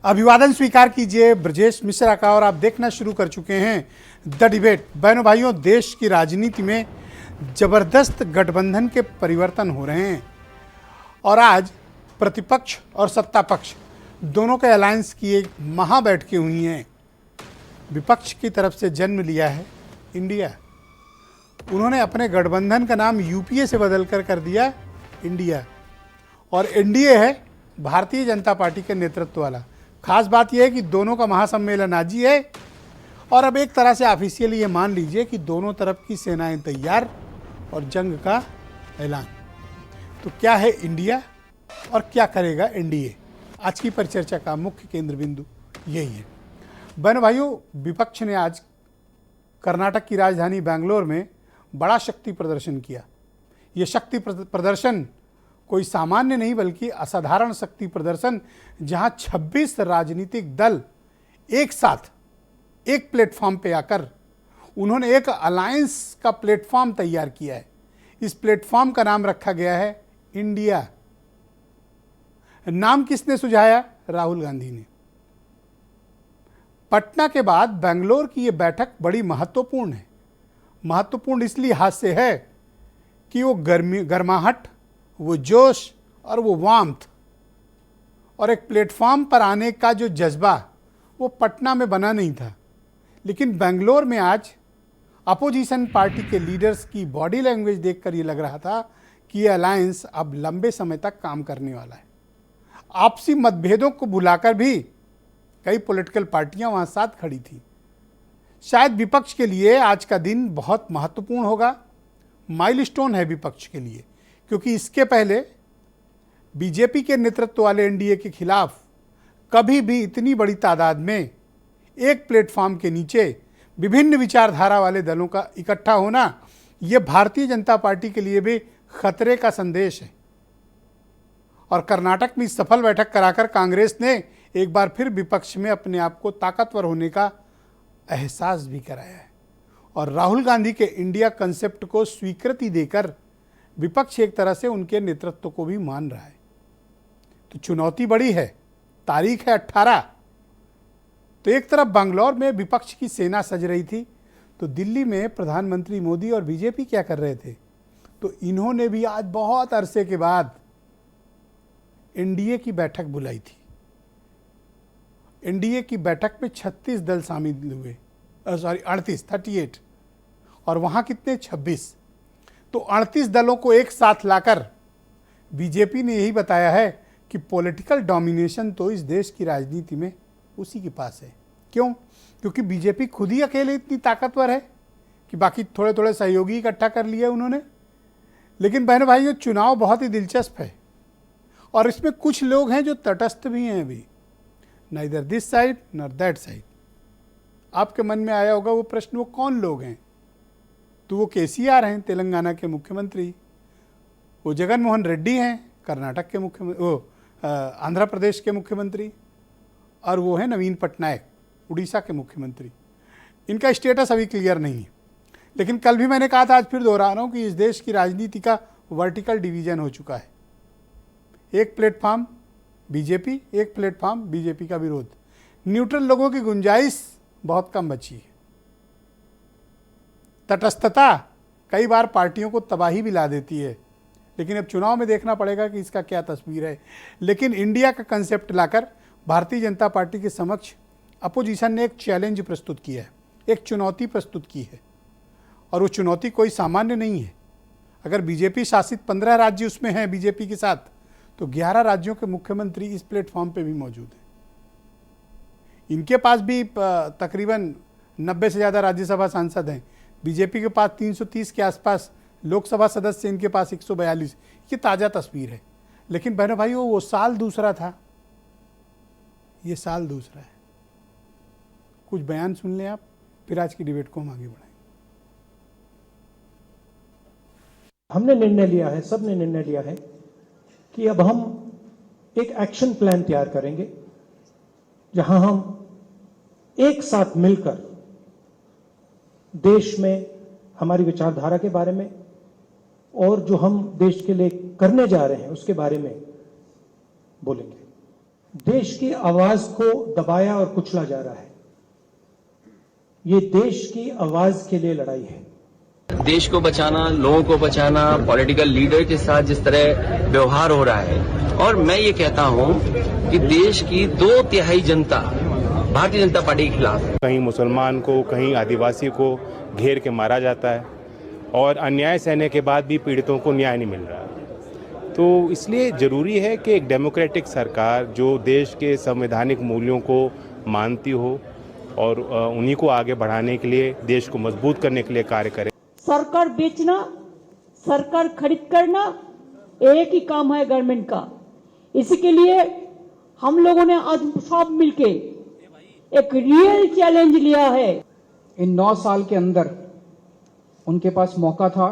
अभिवादन स्वीकार कीजिए ब्रजेश मिश्रा का। और आप देखना शुरू कर चुके हैं द डिबेट। बहनों भाइयों, देश की राजनीति में जबरदस्त गठबंधन के परिवर्तन हो रहे हैं और आज प्रतिपक्ष और सत्ता पक्ष दोनों के अलायंस की एक महा बैठकें हुई हैं। विपक्ष की तरफ से जन्म लिया है इंडिया। उन्होंने अपने गठबंधन का नाम यूपीए से बदलकर कर दिया इंडिया, और एनडीए है भारतीय जनता पार्टी के नेतृत्व वाला। खास बात यह है कि दोनों का महासम्मेलन आज ही है और अब एक तरह से ऑफिशियली ये मान लीजिए कि दोनों तरफ की सेनाएं तैयार और जंग का ऐलान। तो क्या है इंडिया और क्या करेगा एनडीए, आज की परिचर्चा का मुख्य केंद्र बिंदु यही है। बहनों भाइयों, विपक्ष ने आज कर्नाटक की राजधानी बेंगलोर में बड़ा शक्ति प्रदर्शन किया। ये शक्ति प्रदर्शन कोई सामान्य नहीं बल्कि असाधारण शक्ति प्रदर्शन, जहां 26 राजनीतिक दल एक साथ एक प्लेटफॉर्म पे आकर उन्होंने एक अलायंस का प्लेटफॉर्म तैयार किया है। इस प्लेटफॉर्म का नाम रखा गया है इंडिया। नाम किसने सुझाया? राहुल गांधी ने। पटना के बाद बेंगलोर की यह बैठक बड़ी महत्वपूर्ण है। महत्वपूर्ण इसलिए हाथ से है कि वो गर्माहट, वो जोश और वो वार्मथ और एक प्लेटफॉर्म पर आने का जो जज्बा वो पटना में बना नहीं था, लेकिन बेंगलोर में आज अपोजिशन पार्टी के लीडर्स की बॉडी लैंग्वेज देखकर ये लग रहा था कि ये अलायंस अब लंबे समय तक काम करने वाला है। आपसी मतभेदों को भुलाकर भी कई पॉलिटिकल पार्टियां वहां साथ खड़ी थी। शायद विपक्ष के लिए आज का दिन बहुत महत्वपूर्ण होगा, माइलस्टोन है विपक्ष के लिए, क्योंकि इसके पहले बीजेपी के नेतृत्व वाले एनडीए के खिलाफ कभी भी इतनी बड़ी तादाद में एक प्लेटफॉर्म के नीचे विभिन्न विचारधारा वाले दलों का इकट्ठा होना, यह भारतीय जनता पार्टी के लिए भी खतरे का संदेश है। और कर्नाटक में सफल बैठक कराकर कांग्रेस ने एक बार फिर विपक्ष में अपने आप को ताकतवर होने का एहसास भी कराया है। और राहुल गांधी के इंडिया कंसेप्ट को स्वीकृति देकर विपक्ष एक तरह से उनके नेतृत्व को भी मान रहा है। तो चुनौती बड़ी है, तारीख है 18। तो एक तरफ बंगलौर में विपक्ष की सेना सज रही थी, तो दिल्ली में प्रधानमंत्री मोदी और बीजेपी क्या कर रहे थे? तो इन्होंने भी आज बहुत अरसे के बाद एनडीए की बैठक बुलाई थी। एनडीए की बैठक में 36 दल शामिल हुए, 38 और वहां कितने? 26। तो 38 दलों को एक साथ लाकर बीजेपी ने यही बताया है कि पॉलिटिकल डोमिनेशन तो इस देश की राजनीति में उसी के पास है। क्यों? क्योंकि बीजेपी खुद ही अकेले इतनी ताकतवर है कि बाकी थोड़े थोड़े सहयोगी इकट्ठा कर लिए उन्होंने। लेकिन बहनों भाइयों, चुनाव बहुत ही दिलचस्प है और इसमें कुछ लोग हैं जो तटस्थ भी हैं अभी, neither this side nor that side. आपके मन में आया होगा वो प्रश्न, वो कौन लोग हैं? तो वो केसीआर हैं, तेलंगाना के मुख्यमंत्री, वो जगन मोहन रेड्डी हैं, कर्नाटक के मुख्यमंत्री, वो आंध्र प्रदेश के मुख्यमंत्री, और वो है नवीन पटनायक, उड़ीसा के मुख्यमंत्री। इनका स्टेटस अभी क्लियर नहीं है, लेकिन कल भी मैंने कहा था, आज फिर दोहरा रहा हूँ कि इस देश की राजनीति का वर्टिकल डिवीजन हो चुका है। एक प्लेटफॉर्म बीजेपी, एक प्लेटफॉर्म बीजेपी का विरोध। न्यूट्रल लोगों की गुंजाइश बहुत कम बची है। तटस्थता कई बार पार्टियों को तबाही भी ला देती है, लेकिन अब चुनाव में देखना पड़ेगा कि इसका क्या तस्वीर है। लेकिन इंडिया का कंसेप्ट लाकर भारतीय जनता पार्टी के समक्ष अपोजिशन ने एक चैलेंज प्रस्तुत किया है, एक चुनौती प्रस्तुत की है, और वो चुनौती कोई सामान्य नहीं है। अगर बीजेपी शासित 15 राज्य उसमें हैं बीजेपी के साथ, तो 11 राज्यों के मुख्यमंत्री इस प्लेटफॉर्म पे भी मौजूद हैं। इनके पास भी तकरीबन 90 से ज़्यादा राज्यसभा सांसद हैं। बीजेपी के पास 330 के आसपास लोकसभा सदस्य, इनके पास 142। ये ताज़ा तस्वीर है। लेकिन बहनों भाइयों, वो साल दूसरा था, ये साल दूसरा है। कुछ बयान सुन लें आप, फिर आज की डिबेट को हम आगे बढ़ाएं। हमने निर्णय लिया है, सबने निर्णय लिया है कि अब हम एक एक्शन प्लान तैयार करेंगे, जहां हम एक साथ मिलकर देश में हमारी विचारधारा के बारे में और जो हम देश के लिए करने जा रहे हैं उसके बारे में बोलेंगे। देश की आवाज को दबाया और कुचला जा रहा है। ये देश की आवाज के लिए लड़ाई है। देश को बचाना, लोगों को बचाना, पॉलिटिकल लीडर के साथ जिस तरह व्यवहार हो रहा है, और मैं ये कहता हूं कि देश की 2/3 जनता भारतीय जनता पार्टी के खिलाफ है। कहीं मुसलमान को, कहीं आदिवासी को घेर के मारा जाता है और अन्याय सहने के बाद भी पीड़ितों को न्याय नहीं मिल रहा। तो इसलिए ज़रूरी है कि एक डेमोक्रेटिक सरकार जो देश के संवैधानिक मूल्यों को मानती हो और उन्हीं को आगे बढ़ाने के लिए, देश को मजबूत करने के लिए कार्य करे। सरकार बेचना, सरकार खरीद करना एक ही काम है गवर्नमेंट का। इसी के लिए हम लोगों ने आज सब मिलके एक रियल चैलेंज लिया है। इन 9 साल के अंदर उनके पास मौका था,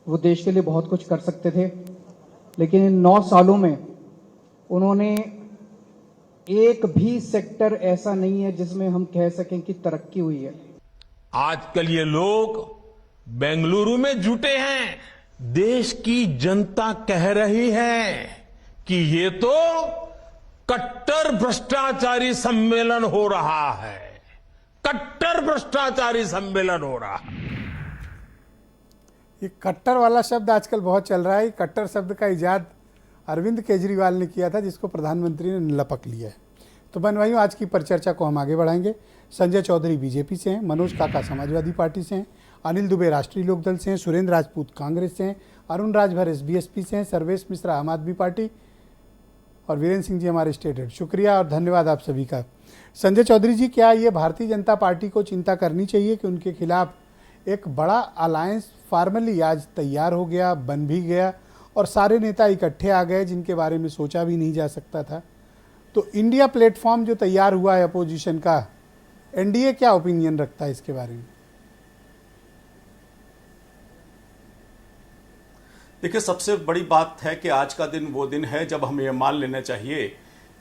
वो देश के लिए बहुत कुछ कर सकते थे, लेकिन इन 9 सालों में उन्होंने एक भी सेक्टर ऐसा नहीं है जिसमें हम कह सकें कि तरक्की हुई है। आजकल ये लोग बेंगलुरु में जुटे हैं। देश की जनता कह रही है कि ये तो कट्टर भ्रष्टाचारी सम्मेलन हो रहा है, कट्टर भ्रष्टाचारी सम्मेलन हो रहा है। ये कट्टर वाला शब्द आजकल बहुत चल रहा है। कट्टर शब्द का इजाद अरविंद केजरीवाल ने किया था, जिसको प्रधानमंत्री ने लपक लिया है। तो बहन भाइयों, आज की परिचर्चा को हम आगे बढ़ाएंगे। संजय चौधरी बीजेपी से हैं, मनोज काका समाजवादी पार्टी से हैं, अनिल दुबे राष्ट्रीय लोकदल से हैं, सुरेंद्र राजपूत कांग्रेस से हैं, अरुण राजभर एसबीएसपी से हैं, सर्वेश मिश्रा आम आदमी पार्टी और वीरेंद्र सिंह जी हमारे स्टेट हेड। शुक्रिया और धन्यवाद आप सभी का। संजय चौधरी जी, क्या ये भारतीय जनता पार्टी को चिंता करनी चाहिए कि उनके खिलाफ एक बड़ा अलायंस फार्मली आज तैयार हो गया, बन भी गया और सारे नेता इकट्ठे आ गए जिनके बारे में सोचा भी नहीं जा सकता था? तो इंडिया प्लेटफॉर्म जो तैयार हुआ है अपोजिशन का, एनडीए क्या ओपिनियन रखता है इसके बारे में? देखिए, सबसे बड़ी बात है कि आज का दिन वो दिन है जब हमें यह मान लेना चाहिए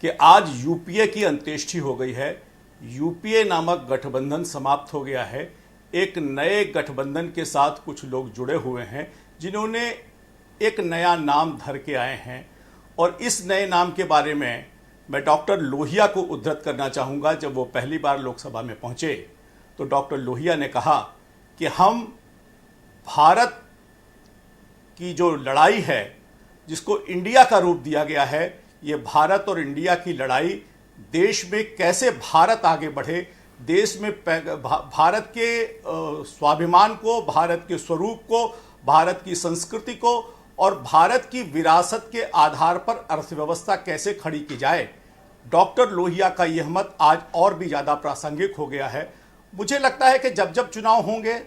कि आज यूपीए की अंत्येष्टि हो गई है। यूपीए नामक गठबंधन समाप्त हो गया है। एक नए गठबंधन के साथ कुछ लोग जुड़े हुए हैं जिन्होंने एक नया नाम धर के आए हैं, और इस नए नाम के बारे में मैं डॉक्टर लोहिया को उद्धृत करना चाहूँगा। जब वो पहली बार लोकसभा में पहुँचे तो डॉक्टर लोहिया ने कहा कि हम भारत की जो लड़ाई है, जिसको इंडिया का रूप दिया गया है, ये भारत और इंडिया की लड़ाई, देश में कैसे भारत आगे बढ़े, देश में भारत के स्वाभिमान को, भारत के स्वरूप को, भारत की संस्कृति को और भारत की विरासत के आधार पर अर्थव्यवस्था कैसे खड़ी की जाए। डॉक्टर लोहिया का यह मत आज और भी ज़्यादा प्रासंगिक हो गया है। मुझे लगता है कि जब जब चुनाव होंगे,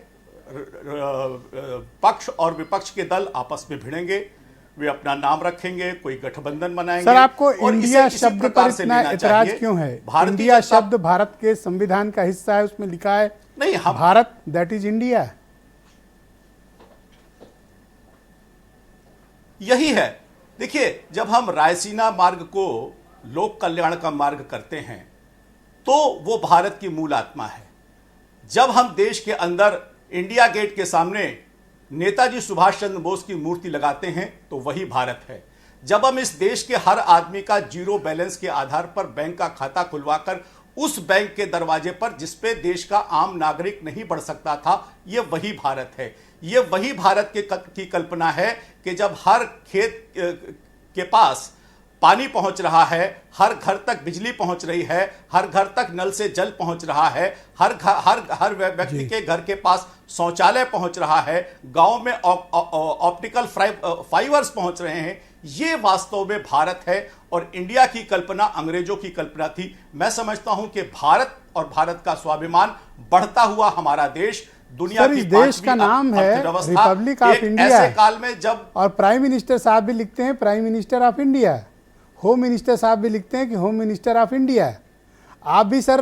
पक्ष और विपक्ष के दल आपस में भिड़ेंगे, वे अपना नाम रखेंगे, कोई गठबंधन बनाएंगे। सर, आपको इंडिया शब्द पर इतना ऐतराज क्यों है? इंडिया शब्द भारत के संविधान का हिस्सा है, उसमें लिखा है नहीं, भारत दैट इज इंडिया। यही है। देखिए, जब हम रायसीना मार्ग को लोक कल्याण का मार्ग करते हैं तो वो भारत की मूल आत्मा है। जब हम देश के अंदर इंडिया गेट के सामने नेताजी सुभाष चंद्र बोस की मूर्ति लगाते हैं तो वही भारत है। जब हम इस देश के हर आदमी का जीरो बैलेंस के आधार पर बैंक का खाता खुलवाकर उस बैंक के दरवाजे पर जिस पे देश का आम नागरिक नहीं बढ़ सकता था, ये वही भारत है। ये वही भारत की कल्पना है कि जब हर खेत के पास पानी पहुंच रहा है, हर घर तक बिजली पहुंच रही है, हर घर तक नल से जल पहुंच रहा है, हर व्यक्ति के घर के पास शौचालय पहुंच रहा है, गांव में ऑप्टिकल फाइबर्स पहुंच रहे हैं। ये वास्तव में भारत है और इंडिया की कल्पना अंग्रेजों की कल्पना थी। मैं समझता हूं कि भारत और भारत का स्वाभिमान, बढ़ता हुआ हमारा देश, दुनिया की देश का नाम है रिपब्लिक ऑफ इंडिया। ऐसे काल में जब, और प्राइम मिनिस्टर साहब भी लिखते हैं prime minister of India, home minister साहब भी लिखते हैं कि होम मिनिस्टर ऑफ इंडिया। आप भी सर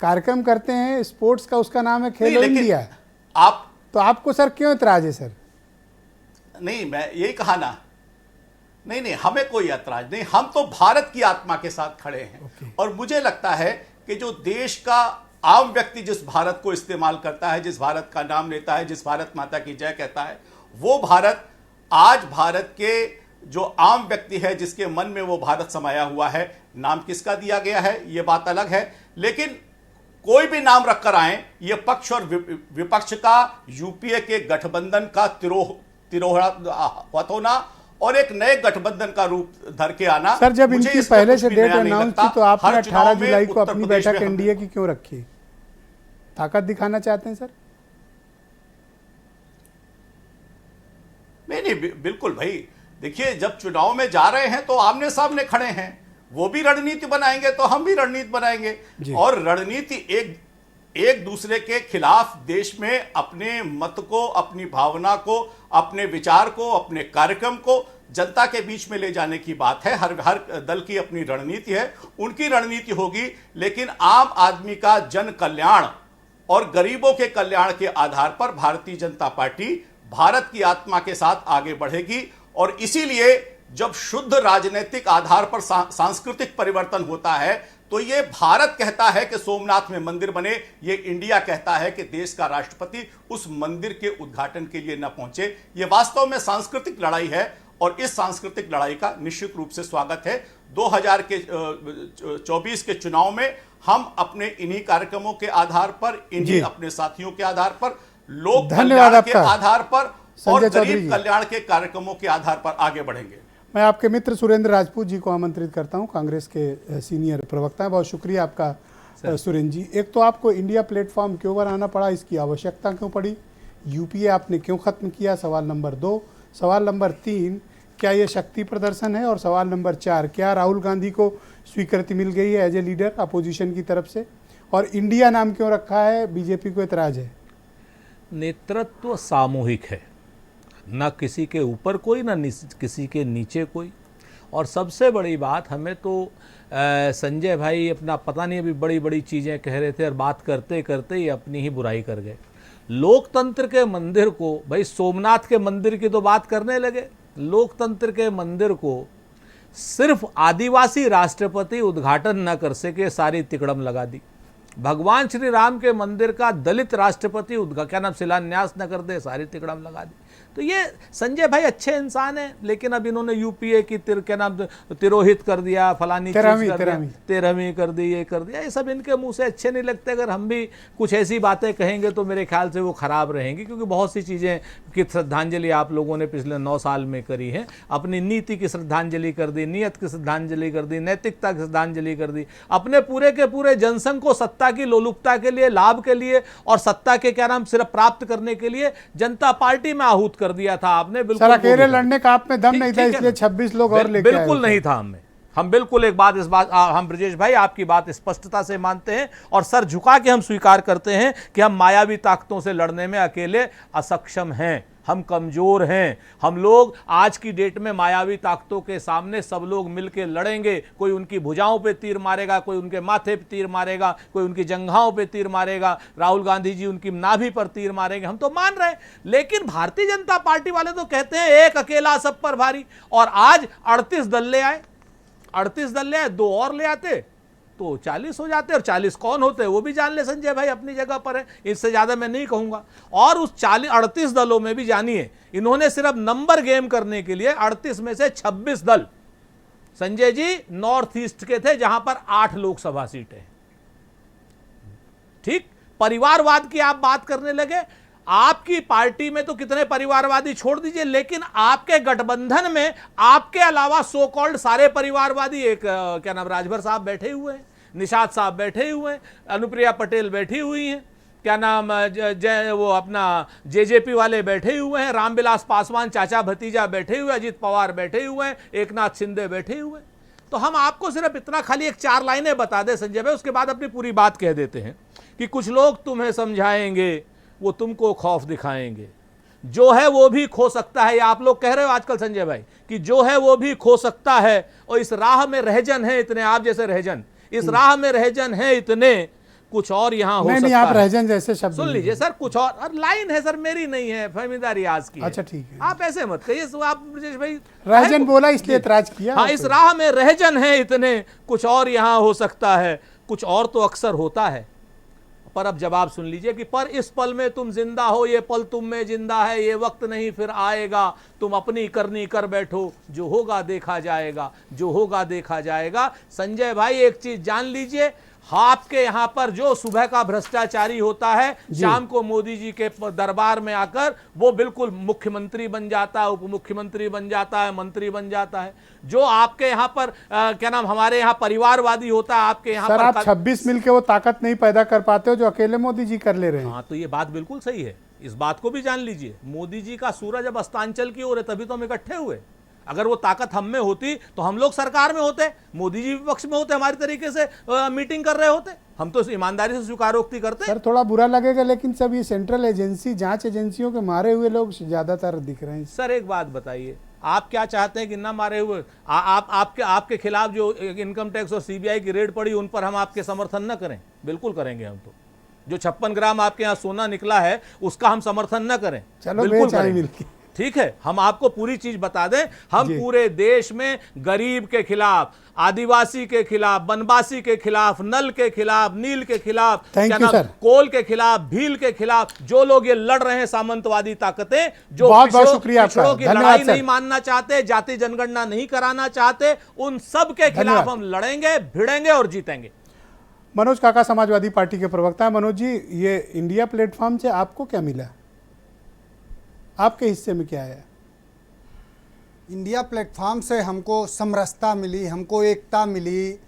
कार्यक्रम करते हैं स्पोर्ट्स का, उसका नाम है खेलो इंडिया। आप तो आपको सर क्यों इतराज है सर? नहीं, मैं यही कहा ना, नहीं, हमें कोई ऐतराज नहीं। हम तो भारत की आत्मा के साथ खड़े हैं। और मुझे लगता है कि जो देश का आम व्यक्ति जिस भारत को इस्तेमाल करता है, जिस भारत का नाम लेता है, जिस भारत माता की जय कहता है, वो भारत आज भारत के जो आम व्यक्ति है जिसके मन में वो भारत समाया हुआ है, नाम किसका दिया गया है ये बात अलग है, लेकिन कोई भी नाम रखकर आए, ये पक्ष और विपक्ष का यूपीए के गठबंधन का तिरोहित होना और एक नए गठबंधन का रूप धर के आना। सर, जब मुझे इनकी इसमें पहले कुछ से भी डेट नया नहीं अनाउंस लगता। थी तो आपने हर 18 चुनाव में जुलाई को उत्तर अपनी प्रदेश बैठक में एनडीए की क्यों रखी? ताकत दिखाना चाहते हैं सर? नहीं, बिल्कुल भाई, देखिए जब चुनाव में जा रहे हैं तो आमने सामने खड़े हैं, वो भी रणनीति बनाएंगे तो हम भी रणनीति बनाएंगे, और रणनीति एक दूसरे के खिलाफ देश में अपने मत को, अपनी भावना को, अपने विचार को, अपने कार्यक्रम को जनता के बीच में ले जाने की बात है। हर दल की अपनी रणनीति है, उनकी रणनीति होगी, लेकिन आम आदमी का जन कल्याण और गरीबों के कल्याण के आधार पर भारतीय जनता पार्टी भारत की आत्मा के साथ आगे बढ़ेगी। और इसीलिए जब शुद्ध राजनीतिक आधार पर सांस्कृतिक परिवर्तन होता है तो ये भारत कहता है कि सोमनाथ में मंदिर बने, ये इंडिया कहता है कि देश का राष्ट्रपति उस मंदिर के उद्घाटन के लिए न पहुंचे। ये वास्तव में सांस्कृतिक लड़ाई है और इस सांस्कृतिक लड़ाई का निश्चित रूप से स्वागत है। 2024 के चुनाव में हम अपने इन्हीं कार्यक्रमों के आधार पर, इन्हीं अपने साथियों के आधार पर, लोक कल्याण के आधार पर और गरीब कल्याण के कार्यक्रमों के आधार पर आगे बढ़ेंगे। मैं आपके मित्र सुरेंद्र राजपूत जी को आमंत्रित करता हूं, कांग्रेस के सीनियर प्रवक्ता हैं। बहुत शुक्रिया आपका सुरेंद्र जी। एक तो आपको इंडिया प्लेटफॉर्म क्यों बनाना पड़ा, इसकी आवश्यकता क्यों पड़ी, यूपीए आपने क्यों खत्म किया, सवाल नंबर 2। सवाल नंबर 3, क्या ये शक्ति प्रदर्शन है, और सवाल नंबर 4, क्या राहुल गांधी को स्वीकृति मिल गई है एज ए लीडर अपोजिशन की तरफ से, और इंडिया नाम क्यों रखा है, बीजेपी को एतराज है? नेतृत्व सामूहिक है, न किसी के ऊपर कोई, न किसी के नीचे कोई। और सबसे बड़ी बात, हमें तो संजय भाई अपना पता नहीं अभी बड़ी बड़ी चीज़ें कह रहे थे और बात करते करते ही अपनी ही बुराई कर गए। लोकतंत्र के मंदिर को, भाई सोमनाथ के मंदिर की तो बात करने लगे, लोकतंत्र के मंदिर को सिर्फ आदिवासी राष्ट्रपति उद्घाटन न कर सके, सारी तिकड़म लगा दी। भगवान श्री राम के मंदिर का दलित राष्ट्रपति शिलान्यास न कर दे, सारी तिकड़म लगा दी। तो ये संजय भाई अच्छे इंसान हैं, लेकिन अब इन्होंने यूपीए की तिरोहित कर दिया, फलानी तेरहवीं कर दी, ये कर दिया, ये सब इनके मुंह से अच्छे नहीं लगते। अगर हम भी कुछ ऐसी बातें कहेंगे तो मेरे ख्याल से वो खराब रहेंगी, क्योंकि बहुत सी चीज़ें की श्रद्धांजलि आप लोगों ने पिछले 9 साल में करी है। अपनी नीति की श्रद्धांजलि कर दी, नियत की श्रद्धांजलि कर दी, नैतिकता की श्रद्धांजलि कर दी, अपने पूरे के पूरे जनसंघ को सत्ता की लोलुपता के लिए, लाभ के लिए और सत्ता के सिर्फ प्राप्त करने के लिए जनता पार्टी में आहूत कर दिया था आपने। बिल्कुल अकेले लड़ने का आप में दम नहीं था, इसलिए 26 लोग और लेके आए। बिल्कुल नहीं था हमें। हम बिल्कुल इस बात हम ब्रजेश भाई आपकी बात स्पष्टता से मानते हैं और सर झुका के हम स्वीकार करते हैं कि हम मायावी ताकतों से लड़ने में अकेले असक्षम हैं, हम कमजोर हैं। हम लोग आज की डेट में मायावी ताकतों के सामने सब लोग मिलकर लड़ेंगे। कोई उनकी भुजाओं पे तीर मारेगा, कोई उनके माथे पे तीर मारेगा, कोई उनकी जंघाओं पे तीर मारेगा, राहुल गांधी जी उनकी नाभि पर तीर मारेंगे, हम तो मान रहे हैं। लेकिन भारतीय जनता पार्टी वाले तो कहते हैं एक अकेला सब पर भारी, और आज 38 दल ले आए, 38 दल ले आए, 2 और ले आते तो 40 हो जाते। और 40 कौन होते हैं वो भी जान ले, संजय भाई अपनी जगह पर है, इससे ज्यादा मैं नहीं कहूंगा। और उस 38 दलों में भी जानिए, इन्होंने सिर्फ नंबर गेम करने के लिए 38 में से 26 दल संजय जी नॉर्थ ईस्ट के थे, जहां पर 8 लोकसभा सीटें। ठीक, परिवारवाद की आप बात करने लगे। आपकी पार्टी में तो कितने परिवारवादी छोड़ दीजिए, लेकिन आपके गठबंधन में आपके अलावा सो कॉल्ड सारे परिवारवादी, एक राजभर साहब बैठे हुए हैं, निषाद साहब बैठे हुए हैं, अनुप्रिया पटेल बैठी हुई हैं, वो अपना जेजेपी वाले बैठे हुए हैं, रामविलास पासवान चाचा भतीजा बैठे हुए, अजित पवार बैठे हुए हैं, एकनाथ शिंदे बैठे हुए। तो हम आपको सिर्फ इतना खाली एक 4 लाइनें बता दें संजय भाई, उसके बाद अपनी पूरी बात कह देते हैं कि कुछ लोग तुम्हें समझाएंगे, वो तुमको खौफ दिखाएंगे। जो है वो भी खो सकता है, ये आप लोग कह रहे हो आजकल संजय भाई कि जो है वो भी खो सकता है, और इस राह में रहजन है इतने, आप जैसे रहजन इस राह में रहजन है इतने, कुछ और यहां हो सकता है। आप रहजन जैसे शब्द सुन लीजिए सर, कुछ और लाइन है सर, मेरी नहीं है, फहमीदा रियाज की। अच्छा ठीक है, आप ऐसे मत कहिए, आप ब्रजेश भाई रहजन बोला इसलिए एतराज किया। हाँ, इस राह में रहजन है इतने, कुछ और यहां हो सकता है, कुछ और तो अक्सर होता है, पर अब जवाब सुन लीजिए कि पर इस पल में तुम जिंदा हो, ये पल तुम में जिंदा है, ये वक्त नहीं फिर आएगा, तुम अपनी करनी कर बैठो, जो होगा देखा जाएगा, जो होगा देखा जाएगा। संजय भाई एक चीज जान लीजिए, आपके यहां पर जो सुबह का भ्रष्टाचारी होता है, शाम को मोदी जी के दरबार में आकर वो बिल्कुल मुख्यमंत्री बन जाता है, उप मुख्यमंत्री बन जाता है, मंत्री बन जाता है। जो आपके यहां पर क्या नाम, हमारे यहां परिवारवादी होता है, आपके यहां सर पर आप 26 मिलके वो ताकत नहीं पैदा कर पाते हो जो अकेले मोदी जी कर ले रहे हैं। हाँ, तो ये बात बिल्कुल सही है, इस बात को भी जान लीजिए। मोदी जी का सूरज अब अस्तांचल की ओर है, तभी तो हम इकट्ठे हुए। अगर वो ताकत हम में होती तो हम लोग सरकार में होते, मोदी जी विपक्ष में होते, हमारी तरीके से मीटिंग कर रहे होते। हम तो ईमानदारी से स्वीकारोक्ति करते। सर थोड़ा बुरा लगेगा, लेकिन सब ये सेंट्रल एजेंसी, जांच एजेंसियों के मारे हुए लोग ज्यादातर दिख रहे हैं। सर एक बात बताइए, आप क्या चाहते हैं कि ना मारे हुए आपके खिलाफ जो इनकम टैक्स और सीबीआई की रेड पड़ी, उन पर हम आपके समर्थन न करें? बिल्कुल करेंगे हम तो। जो 56 ग्राम आपके यहाँ सोना निकला है उसका हम समर्थन न करें, चलो बिल्कुल चाय करेंगे। मिलके ठीक है, हम आपको पूरी चीज बता दें, हम पूरे देश में गरीब के खिलाफ, आदिवासी के खिलाफ, बनवासी के खिलाफ, नल के खिलाफ, नील के खिलाफ, कोल के खिलाफ, भील के खिलाफ, जो लोग ये लड़ रहे हैं सामंतवादी ताकतें, जो पिछड़ों की लड़ाई नहीं मानना चाहते, जाति जनगणना नहीं कराना चाहते, उन सब के खिलाफ हम लड़ेंगे, भिड़ेंगे और जीतेंगे। मनोज काका समाजवादी पार्टी के प्रवक्ता है। मनोज जी, ये इंडिया प्लेटफॉर्म से आपको क्या मिला, आपके हिस्से में क्या आया? इंडिया प्लेटफॉर्म से हमको समरसता मिली, हमको एकता मिली,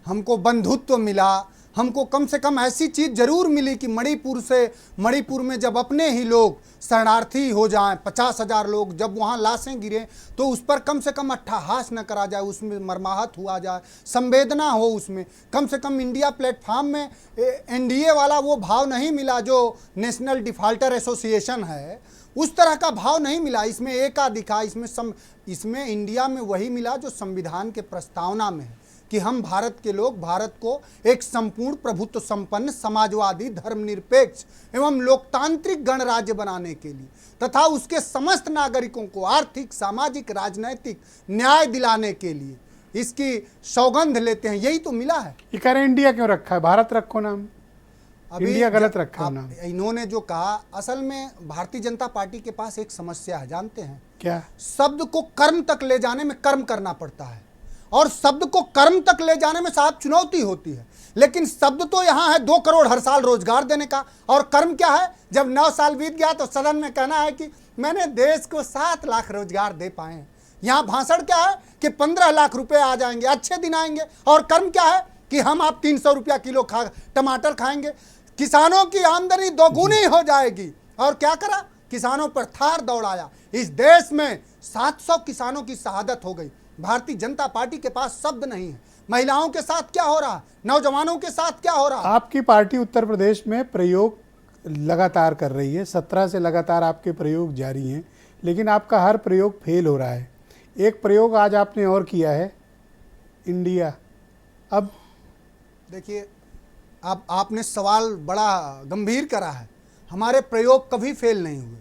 हमको बंधुत्व मिला, हमको कम से कम ऐसी चीज़ जरूर मिली कि मणिपुर में जब अपने ही लोग शरणार्थी हो जाएं, 50,000 लोग, जब वहाँ लाशें गिरें तो उस पर कम से कम अट्ठहास न करा जाए, उसमें मर्माहत हुआ जाए, संवेदना हो उसमें। कम से कम इंडिया प्लेटफॉर्म में एनडीए वाला वो भाव नहीं मिला जो नेशनल डिफाल्टर एसोसिएशन है, उस तरह का भाव नहीं मिला। इसमें एकाधिकार, इसमें इंडिया में वही मिला जो संविधान के प्रस्तावना में है कि हम भारत के लोग भारत को एक संपूर्ण प्रभुत्व संपन्न समाजवादी धर्मनिरपेक्ष एवं लोकतांत्रिक गणराज्य बनाने के लिए तथा उसके समस्त नागरिकों को आर्थिक, सामाजिक, राजनैतिक न्याय दिलाने के लिए इसकी सौगंध लेते हैं। यही तो मिला है। ये कह रहे इंडिया क्यों रखा है, भारत रखो नाम, इंडिया गलत रखा है नाम। इन्होंने जो कहा, असल में भारतीय जनता पार्टी के पास एक समस्या है, जानते हैं क्या? शब्द को कर्म तक ले जाने में कर्म करना पड़ता है, और शब्द को कर्म तक ले जाने में साहब चुनौती होती है। लेकिन शब्द तो यहाँ है 2 करोड़ हर साल रोजगार देने का, और कर्म क्या है? जब 9 साल बीत गया तो सदन में कहना है कि मैंने देश को 7 लाख रोजगार दे पाए हैं। यहाँ भाषण क्या है कि 15 लाख रुपए आ जाएंगे, अच्छे दिन आएंगे। और कर्म क्या है कि हम आप 300 रुपया किलो टमाटर खाएंगे, किसानों की आमदनी दोगुनी हो जाएगी। और क्या करा? किसानों पर थार दौड़ाया। इस देश में 700 किसानों की शहादत हो गई। भारतीय जनता पार्टी के पास शब्द नहीं है। महिलाओं के साथ क्या हो रहा है, नौजवानों के साथ क्या हो रहा है? आपकी पार्टी उत्तर प्रदेश में प्रयोग लगातार कर रही है, 17 से लगातार आपके प्रयोग जारी हैं, लेकिन आपका हर प्रयोग फेल हो रहा है। एक प्रयोग आज आपने और किया है, इंडिया। अब देखिए, अब आपने सवाल बड़ा गंभीर करा है। हमारे प्रयोग कभी फेल नहीं हुए।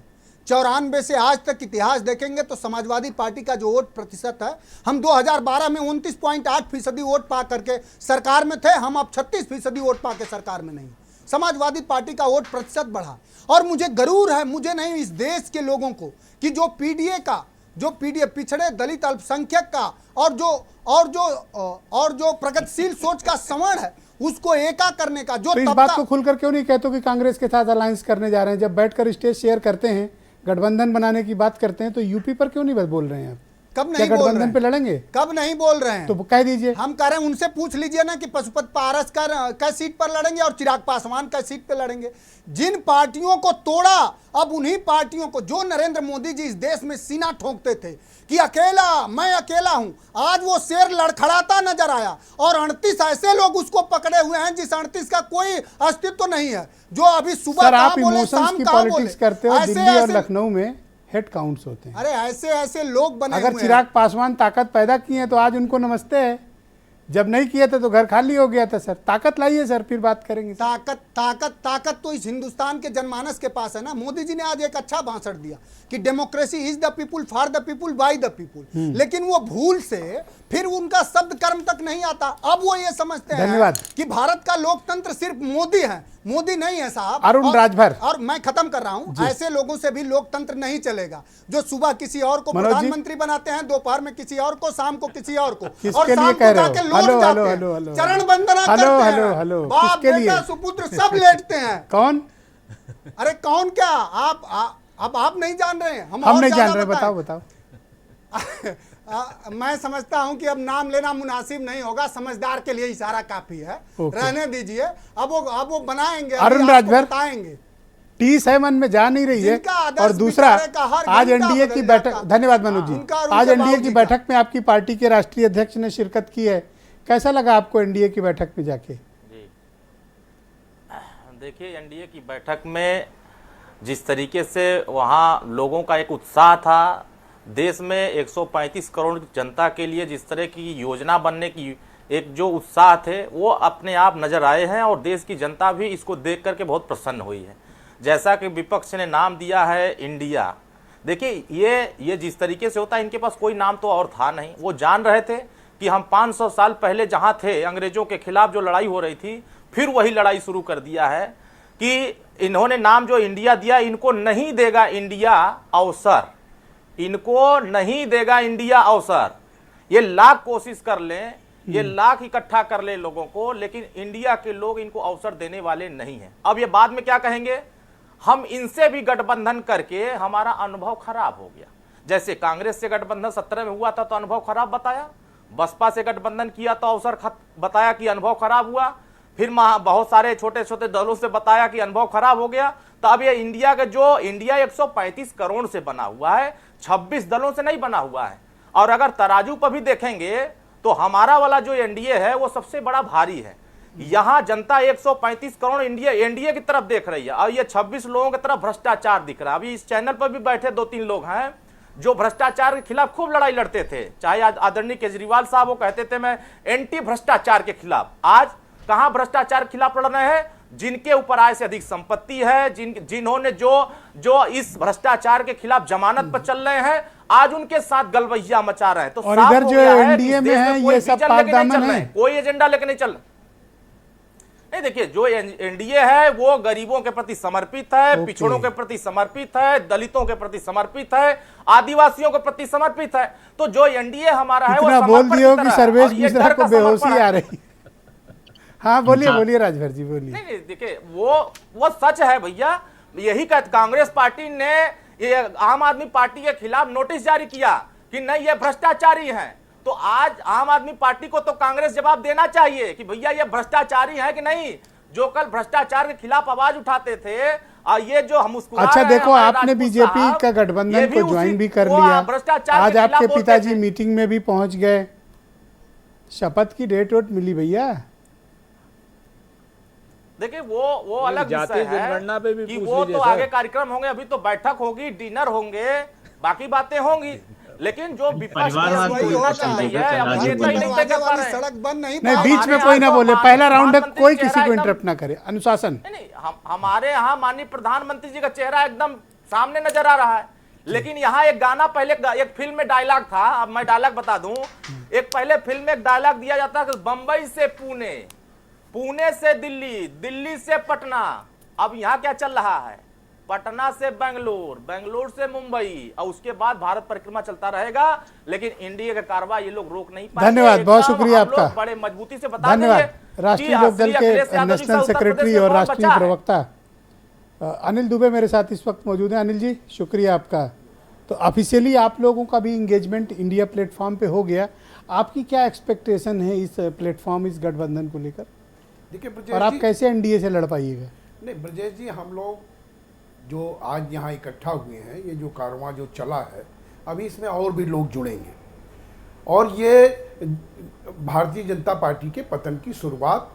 94 से आज तक इतिहास देखेंगे तो समाजवादी पार्टी का जो वोट प्रतिशत है, हम 2012 में 29.8% वोट पा करके सरकार में थे, हम अब 36% वोट पा के सरकार में नहीं। समाजवादी पार्टी का वोट प्रतिशत बढ़ा। और मुझे गरूर है, मुझे नहीं, इस देश के लोगों को, कि जो पीडीए का, जो पीडीए पिछड़े दलित अल्पसंख्यक का और जो प्रगतिशील सोच का सवर्ण है, उसको एका करने का जो तो इस बात को खुलकर क्यों नहीं कहते कि कांग्रेस के साथ अलायंस करने जा रहे हैं? जब बैठकर स्टेज शेयर करते हैं, गठबंधन बनाने की बात करते हैं, तो यूपी पर क्यों नहीं बोल रहे हैं आप? कब नहीं बोल रहे हैं? गठबंधन पे लड़ेंगे? कब नहीं बोल रहे हैं? तो कह दीजिए। हम कह रहे हैं, उनसे पूछ लीजिए ना कि पशुपति पारस का सीट पर लड़ेंगे और चिराग पासवान का सीट पर लड़ेंगे। जिन पार्टियों को तोड़ा, अब उन्हीं पार्टियों को, जो नरेंद्र मोदी जी इस देश में सीना ठोंकते थे कि अकेला, मैं अकेला हूं, आज वो शेर लड़खड़ाता नजर आया। और 38 ऐसे लोग उसको पकड़े हुए हैं जिस 38 का कोई अस्तित्व नहीं है, जो अभी सुबह आप इमोशंस की पॉलिटिक्स करते हो। दिल्ली और लखनऊ में हेड काउंट्स होते हैं। अरे ऐसे लोग बने अगर चिराग पासवान ताकत पैदा किए हैं तो आज उनको नमस्ते है, जब नहीं किए थे तो घर खाली हो गया था। सर ताकत लाइए सर, फिर बात करेंगे। ताकत तो इस हिंदुस्तान के जनमानस के पास है ना। मोदी जी ने आज एक अच्छा भाषण दिया कि democracy is the people, for the people, by the people. लेकिन वो भूल से फिर उनका शब्द कर्म तक नहीं आता। अब वो ये समझते धन्यवाद। हैं कि भारत का लोकतंत्र सिर्फ मोदी है। मोदी नहीं है साहब। अरुण राजभर। और मैं खत्म कर रहा हूं, ऐसे लोगों से भी लोकतंत्र नहीं चलेगा जो सुबह किसी और को मनोज जी। प्रधानमंत्री बनाते हैं, दोपहर में किसी और को, शाम को किसी और को, किसके और लिए शाम कह को रहे हो? जाके लौट हेलो, जाते हेलो, हैं, हेलो, हेलो। चरण वंदना हेलो, करते हेलो, हैं, हेलो। बाप किसके बेटा लिए? सुपुत्र सब लेटते हैं। कौन? अरे कौन क्या? आप नहीं जान रहे हैं, हम और नहीं ज्यादा जान रहे, बताएं। बताओ। मैं समझता हूं कि अब नाम लेना मुनासिब नहीं होगा, समझदार के लिए इशारा काफी है, ओके। रहने दीजिए। अब वो बनाएंगे, अरुण अभी आपको राजभर। बताएंगे। T7 में जा नहीं रही है। जिनका आदर्श और दूसरा, विचार है का हर आज घंटा एनडीए की बदल बैठक, जाता। धन्यवाद मनोज जी, उनका और आज उनके एनडीए की बाबूजी का। बैठक में आपकी पार्टी के राष्ट्रीय अध्यक्ष ने शिरकत की है। कैसा लगा आपको एनडीए की बैठक में जाके? जी देखिए, एनडीए की बैठक में जिस तरीके से वहाँ लोगों का एक उत्साह था, देश में 135 करोड़ जनता के लिए जिस तरह की योजना बनने की एक जो उत्साह थे, वो अपने आप नजर आए हैं और देश की जनता भी इसको देख करके बहुत प्रसन्न हुई है। जैसा कि विपक्ष ने नाम दिया है इंडिया, देखिए ये जिस तरीके से होता है, इनके पास कोई नाम तो और था नहीं। वो जान रहे थे कि हम 500 साल पहले जहाँ थे, अंग्रेजों के खिलाफ जो लड़ाई हो रही थी, फिर वही लड़ाई शुरू कर दिया है कि इन्होंने नाम जो इंडिया दिया, इनको नहीं देगा इंडिया अवसर, इनको नहीं देगा इंडिया अवसर। ये लाख कोशिश कर लें, ये लाख इकट्ठा कर ले लोगों को, लेकिन इंडिया के लोग इनको अवसर देने वाले नहीं हैं। अब ये बाद में क्या कहेंगे, हम इनसे भी गठबंधन करके हमारा अनुभव खराब हो गया। जैसे कांग्रेस से गठबंधन 17 में हुआ था तो अनुभव खराब बताया, बसपा से गठबंधन किया तो अवसर बताया कि अनुभव खराब हुआ, फिर बहुत सारे छोटे छोटे दलों से बताया कि अनुभव खराब हो गया। तो अब ये इंडिया का जो इंडिया 135 करोड़ से बना हुआ है, 26 दलों से नहीं बना हुआ है। और अगर तराजू पर भी देखेंगे तो हमारा वाला जो एनडीए है वो सबसे बड़ा भारी है। यहां जनता 135 करोड़ एनडीए की तरफ देख रही है, और ये 26 लोगों की तरफ भ्रष्टाचार दिख रहा है। अभी इस चैनल पर भी बैठे 2-3 लोग हैं जो भ्रष्टाचार के खिलाफ खूब लड़ाई लड़ते थे, चाहे आदरणीय केजरीवाल साहब, वो कहते थे मैं एंटी भ्रष्टाचार के खिलाफ। आज कहां भ्रष्टाचार के खिलाफ लड़ रहे हैं? जिनके ऊपर आय से अधिक संपत्ति है, जिन्होंने जो इस भ्रष्टाचार के खिलाफ जमानत पर चल रहे हैं, आज उनके साथ गलबैया मचा रहे हैं। तो और इधर जो एनडीए में है, ये सब पागदामन है, कोई एजेंडा लेके नहीं चल रहे। नहीं, देखिए, जो एनडीए है वो गरीबों के प्रति समर्पित है, पिछड़ों के प्रति समर्पित है, दलितों के प्रति समर्पित है, आदिवासियों के प्रति समर्पित है। तो जो एनडीए हमारा है वो बोल दियो कि सर्वेश मिश्रा को बेहोशी आ रही। हाँ बोलिए राजभर जी, बोलिए। नहीं, देखिए, वो सच है भैया। यही कांग्रेस पार्टी ने ये आम आदमी पार्टी के खिलाफ नोटिस जारी किया कि नहीं, ये भ्रष्टाचारी हैं। तो आज आम आदमी पार्टी को तो कांग्रेस जवाब देना चाहिए कि भैया ये भ्रष्टाचारी है कि नहीं, जो कल भ्रष्टाचार के खिलाफ आवाज उठाते थे। ये जो हम मुस्कुरा अच्छा, रहे हैं, देखो, आपने बीजेपी का गठबंधन को ज्वाइन भी कर लिया। आज आपके पिताजी मीटिंग में भी पहुंच गए। शपथ की डेट वोट मिली भैया? देखिए, वो अलग विषय है कि वो तो आगे कार्यक्रम होंगे, अभी तो बैठक होगी, डिनर होंगे, बाकी बातें होंगी। लेकिन जो विपक्ष सड़क बंद नहीं, बीच में कोई ना बोले, पहला राउंड है, कोई किसी को इंटरप्ट ना करे, अनुशासन। नहीं, हमारे यहाँ माननीय प्रधानमंत्री जी का चेहरा एकदम सामने नजर आ रहा है। लेकिन यहाँ एक गाना, पहले एक फिल्म में डायलॉग था, अब मैं डायलॉग बता दूं। एक पहले फिल्म में एक डायलॉग दिया जाता है, बंबई से पुणे, पुणे से दिल्ली, दिल्ली से पटना। अब यहाँ क्या चल रहा है, पटना से बेंगलोर, बेंगलोर से मुंबई, और उसके बाद भारत परिक्रमा चलता रहेगा। लेकिन इंडिया का कारवा ये लोग रोक नहीं पाएंगे। धन्यवाद, बहुत शुक्रिया आपका, बड़े मजबूती से बता धन्यवाद। राष्ट्रीय लोकदल के नेशनल सेक्रेटरी और राष्ट्रीय प्रवक्ता अनिल दुबे मेरे साथ इस वक्त मौजूद हैं। अनिल जी, शुक्रिया आपका। तो ऑफिशियली आप लोगों का भी इंगेजमेंट इंडिया प्लेटफॉर्म पे हो गया। आपकी क्या एक्सपेक्टेशन है इस प्लेटफॉर्म, इस गठबंधन को लेकर? देखिए, और आप कैसे एनडीए से लड़ पाइएगा? नहीं ब्रजेश जी, हम लोग जो आज यहाँ इकट्ठा हुए हैं, ये जो कारवां जो चला है, अभी इसमें और भी लोग जुड़ेंगे, और ये भारतीय जनता पार्टी के पतन की शुरुआत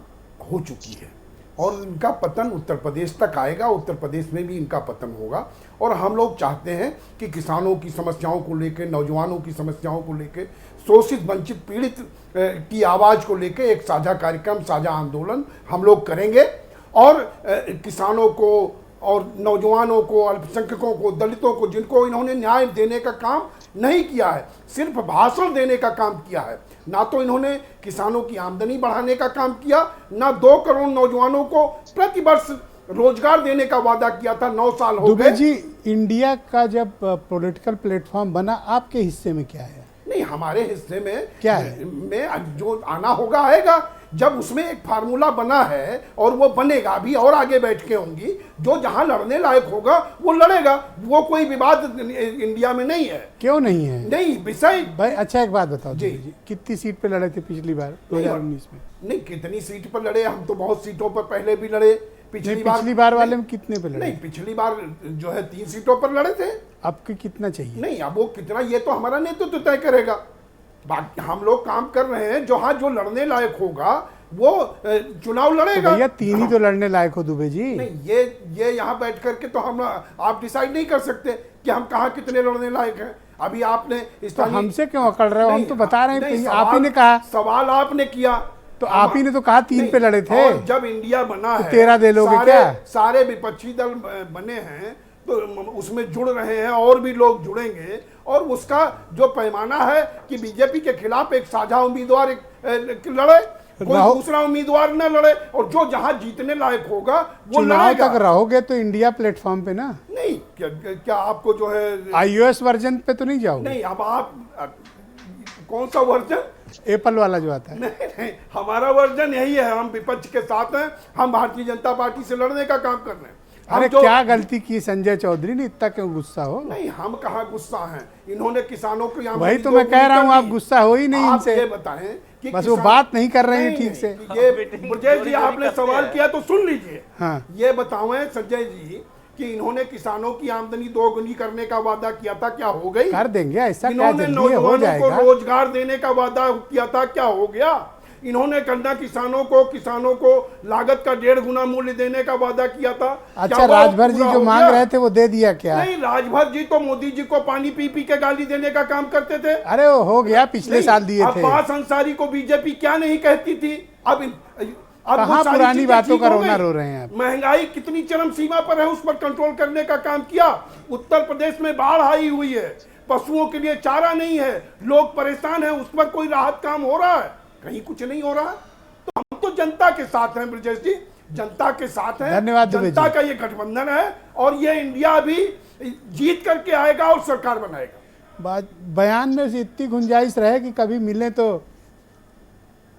हो चुकी है, और इनका पतन उत्तर प्रदेश तक आएगा, उत्तर प्रदेश में भी इनका पतन होगा। और हम लोग चाहते हैं कि किसानों की समस्याओं को लेकर, नौजवानों की समस्याओं को लेकर, शोषित वंचित पीड़ित की आवाज़ को लेकर एक साझा कार्यक्रम, साझा आंदोलन हम लोग करेंगे, और किसानों को और नौजवानों को, अल्पसंख्यकों को, दलितों को, जिनको इन्होंने न्याय देने का काम नहीं किया है, सिर्फ भाषण देने का काम किया है। ना तो इन्होंने किसानों की आमदनी बढ़ाने का काम किया, ना 2 करोड़ नौजवानों को प्रति वर्ष रोजगार देने का वादा किया था। 9 साल हो दुबे गए। जी, इंडिया का जब पॉलिटिकल प्लेटफॉर्म बना, आपके हिस्से में क्या है? नहीं, हमारे हिस्से में क्या है? में जो आना होगा आएगा। जब उसमें एक फार्मूला बना है और वो बनेगा, अभी और आगे बैठ के होंगी, जो जहां लड़ने लायक होगा वो लड़ेगा। वो कोई विवाद इंडिया में नहीं है। क्यों नहीं है? नहीं विषय भाई अच्छा एक बात बताओ जी। दुबे जी, कितनी सीट पे लड़े थे पिछली बार 2019 में? नहीं, कितनी सीट पर लड़े, हम तो बहुत सीटों पर पहले भी लड़े। पिछली बार वाले में कितने पे लड़े? नहीं, पिछली बार जो है 3 सीटों पर लड़े थे। अब के कितना चाहिए? नहीं, अब वो कितना ये तो हमारा नेतृत्व तय करेगा। बाकी हम लोग काम कर रहे हैं, जहां जो लड़ने लायक होगा वो चुनाव लड़ेगा। तो भैया 3 ही तो लड़ने लायक हो दुबे जी। नहीं, ये यहाँ बैठ करके तो हम आप डिसाइड नहीं कर सकते कि हम कहाँ कितने लड़ने लायक हैं। अभी आपने तो हमसे क्यों अकड़ रहे हो? हम तो बता रहे हैं, आप ही ने कहा। सवाल आपने किया तो आप ही ने तो कहा 3 पे लड़े थे। और जब इंडिया बना तो है 13 दे लोगे क्या? सारे विपक्षी दल बने हैं तो उसमें जुड़ रहे हैं और भी लोग जुड़ेंगे। और उसका जो पैमाना है कि बीजेपी के खिलाफ एक साझा उम्मीदवार लड़े, कोई दूसरा उम्मीदवार न लड़े, और जो जहां जीतने लायक होगा वो चुनाव लड़ेगा। तक रहोगे तो इंडिया प्लेटफॉर्म पे ना? नहीं, क्या आपको जो है iOS वर्जन पे तो नहीं जाओगे? नहीं, अब आप कौन सा वर्जन? एप्पल वाला जो आता है। नहीं, हमारा वर्जन यही है। हम विपक्ष के साथ हैं, हम भारतीय जनता पार्टी से लड़ने का काम कर रहे हैं। अरे क्या गलती की संजय चौधरी ने, इतना क्यों गुस्सा हो? नहीं, हम कहाँ गुस्सा हैं। इन्होंने किसानों को यहाँ वही तो मैं कह रहा हूँ, आप गुस्सा हो ही नहीं इनसे। ये बताएं कि बस वो बात नहीं कर रहे हैं ठीक से। ये ब्रजेश जी, आपने सवाल किया तो सुन लीजिए। हाँ। ये बताएं संजय जी कि इन्होंने किसानों की आमदनी 2 गुनी करने का वादा किया था, क्या हो गई? कर देंगे, ऐसा क्या इन्होंने जल्दी हो नौजवानों जाएगा? को रोजगार देने का वादा किया था, क्या हो गया? इन्होंने गन्ना किसानों को लागत का 1.5 गुना मूल्य देने का वादा किया था। अच्छा, राजभर जी जो मांग रहे थे वो दे दिया क्या? नहीं, राजभर जी तो मोदी जी को पानी पी पी के गाली देने का काम करते थे। अरे वो हो गया, पिछले साल दिए थे। अब्बास अंसारी को बीजेपी क्या नहीं कहती थी? अब कहाँ पुरानी बातों का रोना रो रहे हैं? महंगाई कितनी चरम सीमा पर है, उस पर कंट्रोल करने का काम किया। उत्तर प्रदेश में बाढ़ आई हुई है, पशुओं के लिए चारा नहीं है, लोग परेशान हैं, उस पर कोई राहत काम हो रहा है? कहीं कुछ नहीं हो रहा। तो हम तो जनता के साथ हैं ब्रजेश जी, जनता के साथ हैं। धन्यवाद। जनता का ये गठबंधन है और ये इंडिया भी जीत करके आएगा और सरकार बनाएगा। बयान में से इतनी गुंजाइश रहे कि कभी मिले तो,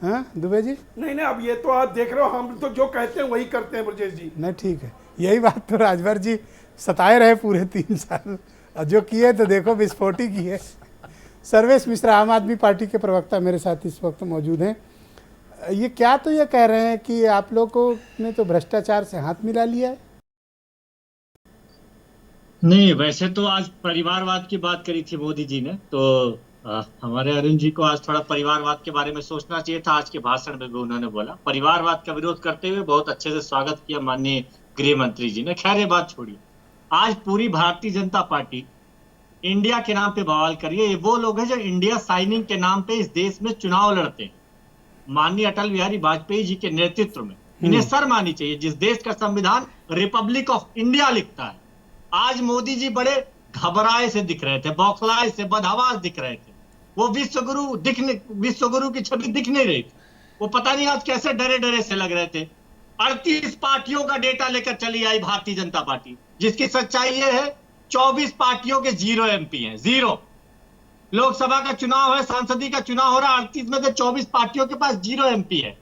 हाँ दुबे जी? नहीं, अब ये तो आप देख रहे हो, हम तो जो कहते हैं वही करते हैं ब्रजेश जी। नहीं, ठीक है, यही बात तो राजभर जी सताए रहे पूरे 3 साल, और जो किए तो देखो विस्फोट ही किए। सर्वेश मिश्रा, आम आदमी पार्टी के प्रवक्ता, मेरे साथ इस वक्त मौजूद हैं। ये क्या तो ये कह रहे हैं कि आप लोगों ने तो भ्रष्टाचार से हाथ मिला लिया है? नहीं, वैसे तो आज परिवारवाद की बात करी थी मोदी जी ने, तो हमारे अरुण जी को आज थोड़ा परिवारवाद के बारे में सोचना चाहिए था। आज के भाषण में भी उन्होंने बोला, परिवारवाद का विरोध करते हुए बहुत अच्छे से स्वागत किया माननीय गृह मंत्री जी ने। खैर ये बात छोड़िए, आज पूरी भारतीय जनता पार्टी इंडिया के नाम पे बवाल करिए। ये वो लोग हैं जो इंडिया साइनिंग के नाम पे इस देश में चुनाव लड़ते हैं। माननीय अटल बिहारी वाजपेयी जी के नेतृत्व में इन्हें शर्म आनी चाहिए, जिस देश का संविधान रिपब्लिक ऑफ इंडिया लिखता है। आज मोदी जी बड़े घबराए से दिख रहे थे, बौखलाए से, बदहवास दिख रहे थे। वो विश्वगुरु की छवि दिख नहीं रही थी। वो पता नहीं आज कैसे डरे डरे से लग रहे थे। 38 पार्टियों का डेटा लेकर चली आई भारतीय जनता पार्टी, जिसकी सच्चाई ये है 24 पार्टियों के 0 MP हैं, 0। लोकसभा का चुनाव है, सांसदीय का चुनाव हो रहा है, 38 में से 24 पार्टियों के पास 0 MP है।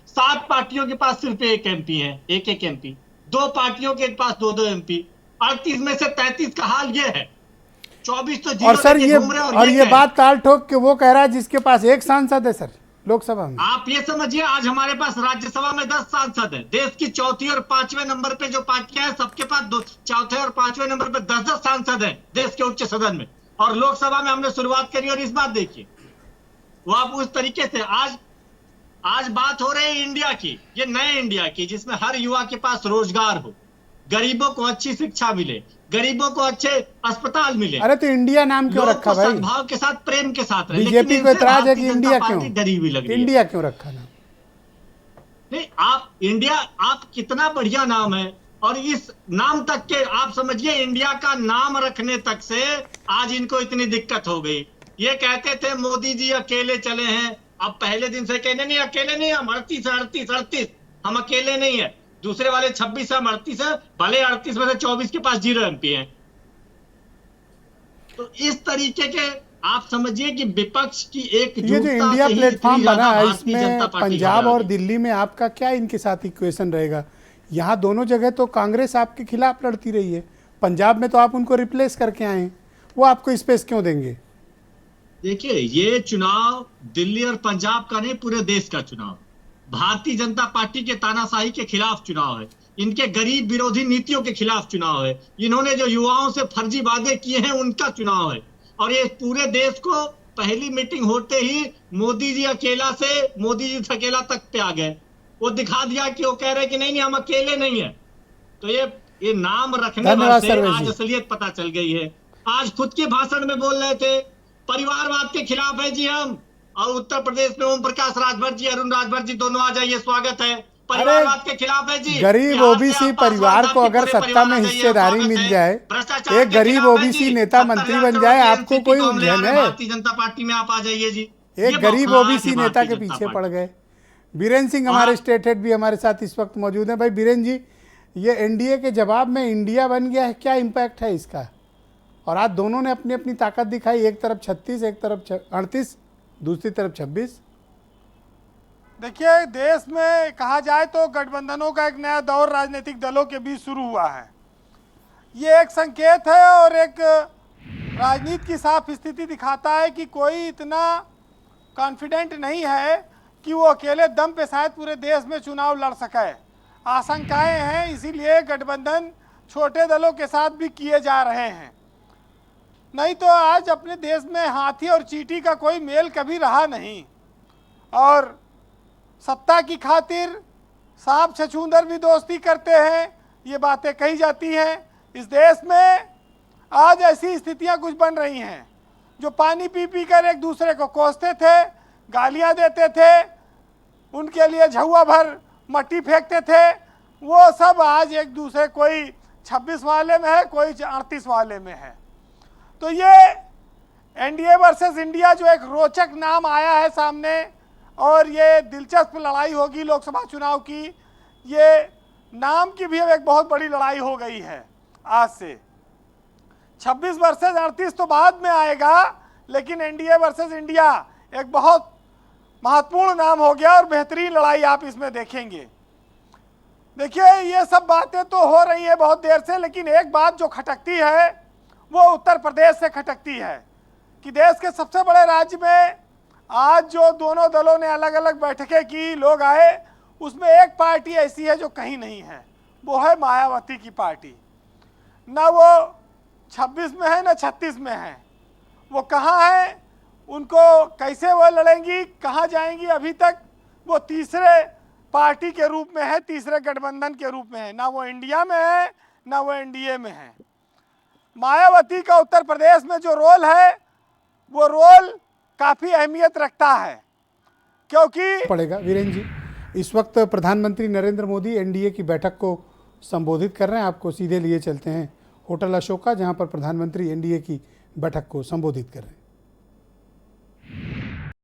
7 पार्टियों के पास सिर्फ 1 MP है, 1 MP। 2 पार्टियों के पास 2 MP। 38 में से 33 का हाल ये है। 24 तो और सर ये बात ताल ठोक के वो कह रहा है जिसके पास 1 सांसद है सर लोकसभा में। आप ये समझिए, आज हमारे पास राज्यसभा में 10 सांसद है। देश की 4थे और 5वें नंबर पे जो पार्टियां हैं, सबके पास 4थे और 5वें नंबर पे 10-10 सांसद हैं देश के उच्च सदन में। और लोकसभा में हमने शुरुआत करी, और इस बात देखिए वो आप उस तरीके से आज बात हो रही है इंडिया की, ये नए इंडिया की, जिसमें हर युवा के पास रोजगार हो, गरीबों को अच्छी शिक्षा मिले, गरीबों को अच्छे अस्पताल मिले। अरे तो इंडिया नाम क्यों रखा भाई? सद्भाव के साथ, प्रेम के साथ रहे। बीजेपी को इतराज है कि इंडिया क्यों, गरीबी लग रही है। इंडिया क्यों रखा नाम? नहीं, आप इंडिया, आप कितना बढ़िया नाम है। और इस नाम तक के, आप समझिए इंडिया का नाम रखने तक से आज इनको इतनी दिक्कत हो गई। ये कहते थे मोदी जी अकेले चले हैं, अब पहले दिन से कहने नहीं अकेले नहीं, हम 38 हम अकेले नहीं है, दूसरे वाले 26 है, हम 38 है, भले 38 में से 24 के पास 0 MP है। तो इस तरीके के आप समझिए कि विपक्ष की एक ये जो इंडिया प्लेटफॉर्म बना है इसमें पंजाब और दिल्ली में आपका क्या इनके साथ इक्वेशन रहेगा? यहाँ दोनों जगह तो कांग्रेस आपके खिलाफ लड़ती रही है, पंजाब में तो आप उनको रिप्लेस करके आए हैं, वो आपको स्पेस क्यों देंगे? देखिए, ये चुनाव दिल्ली और पंजाब का नहीं, पूरे देश का चुनाव, भारतीय जनता पार्टी के तानाशाही के खिलाफ चुनाव है, इनके गरीब विरोधी नीतियों के खिलाफ चुनाव है, इन्होंने जो युवाओं से फर्जी वादे किए हैं उनका चुनाव है। और ये पूरे देश को पहली मीटिंग होते ही मोदी जी अकेला तक पे आ गए, वो दिखा दिया कि वो कह रहे कि नहीं हम अकेले नहीं है। तो ये नाम रखने वाले से आज असलियत पता चल गई है। आज खुद के भाषण में बोल रहे थे परिवारवाद के खिलाफ है जी हम, और उत्तर प्रदेश में ओम प्रकाश राजभर जी, अरुण राजभर जी दोनों आ जाइए, स्वागत है, परिवारवाद के खिलाफ है जी। गरीब ओबीसी परिवार को अगर सत्ता में हिस्सेदारी मिल जाए, एक गरीब ओबीसी नेता मंत्री बन जाए, आपको कोई उलझन है? भारतीय जनता पार्टी में आप आ जाइए जी। एक गरीब ओबीसी नेता के पीछे पड़ गए। बीरेन्द्र सिंह हमारे स्टेट हेड भी हमारे साथ इस वक्त मौजूद हैं। भाई बीरेन्द्र जी, ये एनडीए के जवाब में इंडिया बन गया है, क्या इम्पैक्ट है इसका? और आज दोनों ने अपनी अपनी ताकत दिखाई, एक तरफ 36, एक तरफ 38, दूसरी तरफ 26। देखिए, देश में कहा जाए तो गठबंधनों का एक नया दौर राजनीतिक दलों के बीच शुरू हुआ है। ये एक संकेत है और एक राजनीति की साफ स्थिति दिखाता है कि कोई इतना कॉन्फिडेंट नहीं है कि वो अकेले दम पे शायद पूरे देश में चुनाव लड़ सके। आशंकाएं हैं, इसीलिए गठबंधन छोटे दलों के साथ भी किए जा रहे हैं। नहीं तो आज अपने देश में हाथी और चींटी का कोई मेल कभी रहा नहीं, और सत्ता की खातिर सांप छछूंदर भी दोस्ती करते हैं, ये बातें कही जाती हैं। इस देश में आज ऐसी स्थितियां कुछ बन रही हैं, जो पानी पी पी कर एक दूसरे को कोसते थे, गालियां देते थे, उनके लिए झुआ भर मट्टी फेंकते थे, वो सब आज एक दूसरे, कोई 26 वाले में है, कोई 38 वाले में है। तो ये एनडीए वर्सेस इंडिया जो एक रोचक नाम आया है सामने, और ये दिलचस्प लड़ाई होगी लोकसभा चुनाव की। ये नाम की भी एक बहुत बड़ी लड़ाई हो गई है आज से। 26 वर्सेस 38 तो बाद में आएगा, लेकिन एनडीए वर्सेस इंडिया एक बहुत महत्वपूर्ण नाम हो गया और बेहतरीन लड़ाई आप इसमें देखेंगे। देखिए, ये सब बातें तो हो रही है बहुत देर से, लेकिन एक बात जो खटकती है वो उत्तर प्रदेश से खटकती है कि देश के सबसे बड़े राज्य में आज जो दोनों दलों ने अलग अलग बैठकें की, लोग आए, उसमें एक पार्टी ऐसी है जो कहीं नहीं है, वो है मायावती की पार्टी। ना वो 26 में है ना 36 में है, वो कहाँ है, उनको कैसे वो लड़ेंगी, कहाँ जाएंगी, अभी तक वो तीसरे पार्टी के रूप में है, तीसरे गठबंधन के रूप में है। ना वो इंडिया में है ना वो एनडीए में है। मायावती का उत्तर प्रदेश में जो रोल है, वो रोल काफ़ी अहमियत रखता है, क्योंकि पड़ेगा। वीरेंद्र जी, इस वक्त प्रधानमंत्री नरेंद्र मोदी एनडीए की बैठक को संबोधित कर रहे हैं। आपको सीधे लिए चलते हैं होटल अशोका, जहां पर प्रधानमंत्री एनडीए की बैठक को संबोधित कर रहे हैं।